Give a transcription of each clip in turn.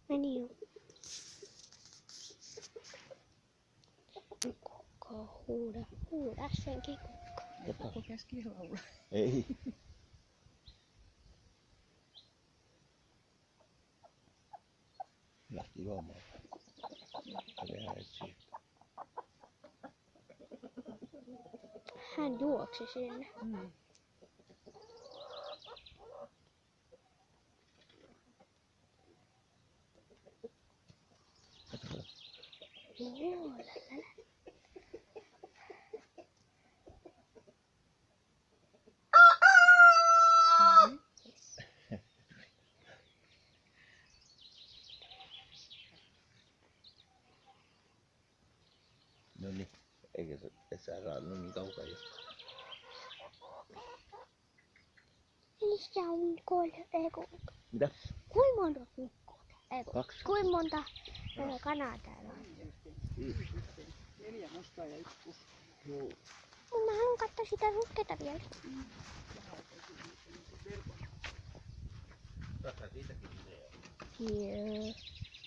Meni jo. Kukko, huuda. Huuda senkin kukko. Ei kukko käski laulaa. Ei. Lähti juomaan. Kävi etsii. Hän juoksi sinne. Joo, lälälä. No niin, eikä se et sä saanut niin kaukaa jo. Missä on Mitä? kuinka monta kukkoa? 2. Kuinka monta kanaa täällä on? 4 mustaa ja 1 kusta. Joo. Mut mä haluan katsoa sitä ruskeata vielä. Tässä siitäkin video. Joo.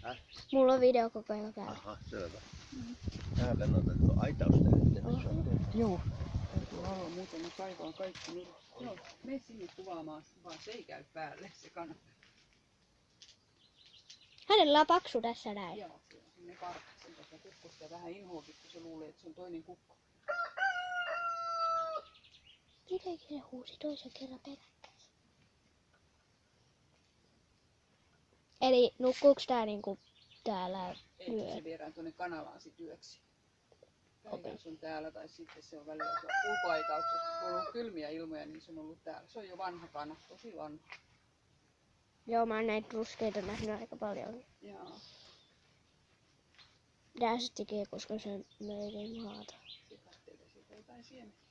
Häh? Mulla on video koko ajan päällä. Aha, selvä. Täällä on otettu aitausta nyt. Joo. Täytyy olla muuten, ne kaivaa kaikki niin. Joo, mene sinne kuvaamaan, vaan se ei käy päälle se kana. Hänellä on paksu tässä näin. Joo, se on sinne karkkasin tätä kukkosta ja vähän inhoakin, kun se luulee, että se on toinen kukko. Mitenkin se huusi toisen kerran peräkkäin? Eli nukkuuks tää niinku täällä Ei, yö? se viedään tuonne kanalaan sit yöksi. Päivän se on täällä tai sitten se on välillä ulkoaitauksessa. Kun on ollut kylmiä ilmoja, niin se on ollut täällä. Se on jo vanha kana, tosi vanha. Joo, mä oon näitä ruskeita nähnyt aika paljon. Jaa. Tää se tekee, koska se on melkein maata. Se kattelee sieltä jotain siemeniä.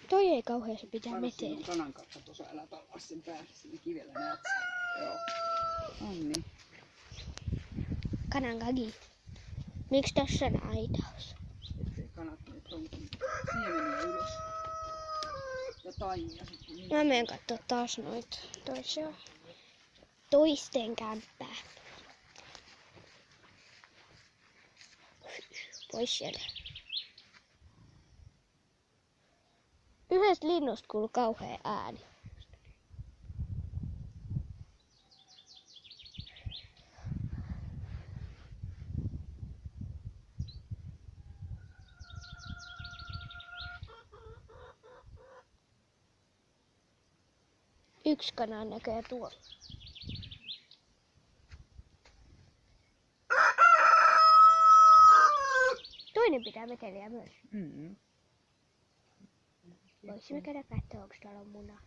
Toi ei kauheasti pitää Arvo siinä veteen. on kanan kakka tuossa, älä palaa sen päälle sinne kivellä, näet sen. Joo. Onni. Kanan kaki. Miks tässä on aitaus? Ettei kanat mene tonkin siemeniä ylös. Ja taimia sitten. Niin. Mä menen kattoo taas noita toisten kämppää. Pois sieltä. Yhdestä linnusta kuuluu kauhea ääni. Yksi kana on näköjään tuolla. Toinen pitää veteliä myös. Mm-hmm. Voisimme käydä katsoa, onko täällä muna.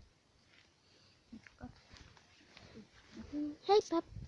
Heippa!